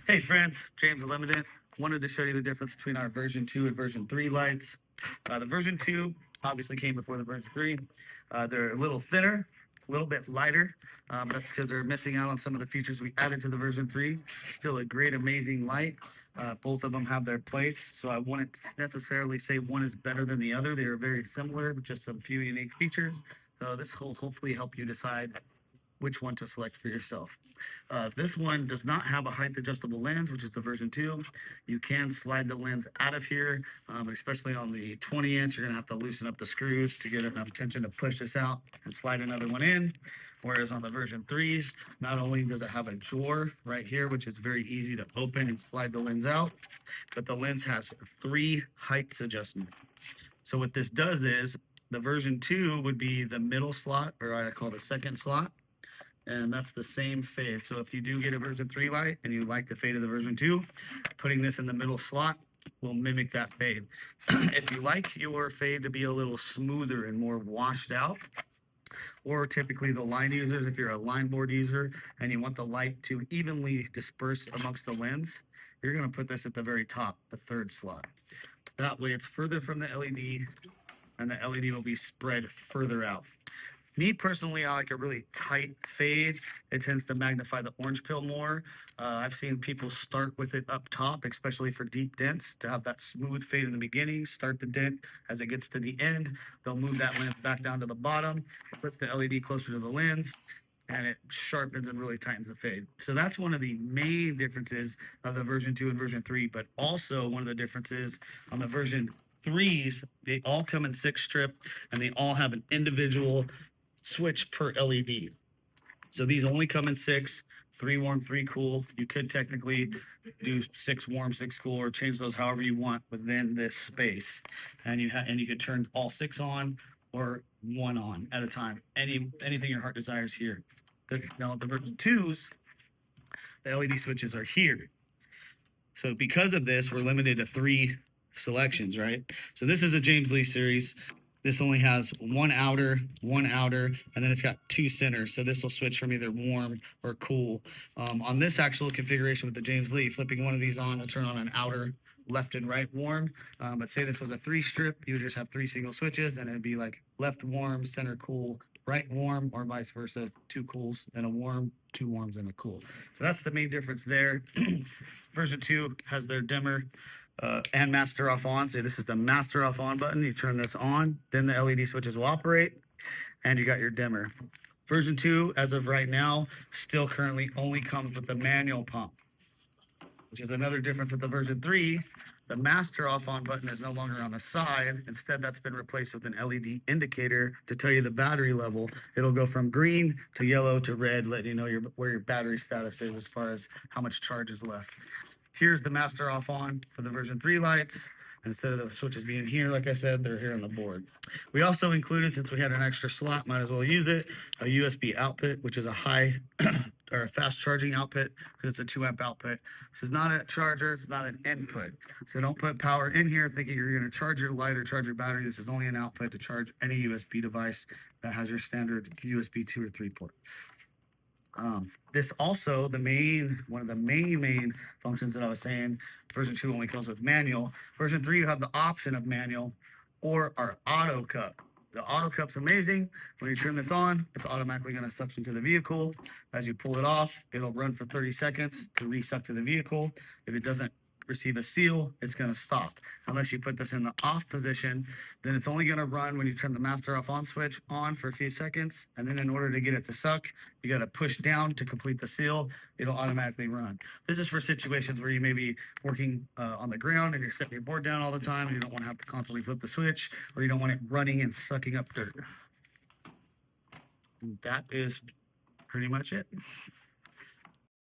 Hey friends, James Elimadent. Wanted to show you the difference between our version 2 and version 3 lights. The version 2 obviously came before the version 3. They're a little thinner, a little bit lighter. That's because they're missing out on some of the features we added to the version 3. Still a great, amazing light. Both of them have their place, so I wouldn't necessarily say one is better than the other. They are very similar, with just some few unique features. So this will hopefully help you decide which one to select for yourself. This one does not have a height adjustable lens, which is the version 2. You can slide the lens out of here, but especially on the 20-inch, you're going to have to loosen up the screws to get enough tension to push this out and slide another one in. Whereas on the version 3s, not only does it have a drawer right here, which is very easy to open and slide the lens out, but the lens has 3 heights adjustment. So what this does is the version 2 would be the middle slot, or I call the second slot, and that's the same fade. So if you do get a version 3 light and you like the fade of the version 2, putting this in the middle slot will mimic that fade. If you like your fade to be a little smoother and more washed out, or typically the line users, if you're a line board user and you want the light to evenly disperse amongst the lens, you're going to put this at the very top, the third slot. That way it's further from the LED and the LED will be spread further out. Me personally, I like a really tight fade. It tends to magnify the orange pill more. I've seen people start with it up top, especially for deep dents, to have that smooth fade in the beginning, start the dent. As it gets to the end, they'll move that lens back down to the bottom. It puts the LED closer to the lens, and it sharpens and really tightens the fade. So that's one of the main differences of the version 2 and version 3, but also one of the differences on the version 3s, they all come in 6-strip, and they all have an individual switch per LED. So these only come in 6, 3 warm, 3 cool. You could technically do 6 warm, 6 cool, or change those however you want within this space. And you could turn all 6 on or 1 on at a time. Anything your heart desires here. Now the version 2s, the LED switches are here. So because of this, we're limited to 3 selections, right? So this is a James Lee series. This only has one outer, and then it's got 2 centers. So this will switch from either warm or cool. On this actual configuration with the James Lee, flipping one of these on will turn on an outer left and right warm. But say this was a 3-strip, you would just have 3 single switches, and it'd be like left warm, center cool, right warm, or vice versa, 2 cools and a warm, 2 warms and a cool. So that's the main difference there. Version 2 has their dimmer and master off on. So this is the master off on button. You turn this on, then the LED switches will operate, and you got your dimmer. Version 2, as of right now, still currently only comes with the manual pump, which is another difference with the version 3. The master off on button is no longer on the side. Instead, that's been replaced with an LED indicator to tell you the battery level. It'll go from green to yellow to red, letting you know where your battery status is as far as how much charge is left. Here's the master off on for the version 3 lights. Instead of the switches being here, like I said, they're here on the board. We also included, since we had an extra slot, might as well use it, a USB output, which is a high or a fast charging output, because it's a 2-amp output. This is not a charger, it's not an input. So don't put power in here thinking you're going to charge your light or charge your battery. This is only an output to charge any USB device that has your standard USB 2 or 3 port. This also, one of the main functions that I was saying, version 2 only comes with manual. Version 3, you have the option of manual or our auto cup. The auto cup's amazing. When you turn this on, it's automatically going to suction to the vehicle. As you pull it off, it'll run for 30 seconds to resuck to the vehicle. If it doesn't receive a seal, it's going to stop. Unless you put this in the off position, then it's only going to run when you turn the master off on switch on for a few seconds, and then in order to get it to suck, you got to push down to complete the seal. It'll automatically run. This is for situations where you may be working on the ground and you're setting your board down all the time and you don't want to have to constantly flip the switch, or you don't want it running and sucking up dirt. And that is pretty much it.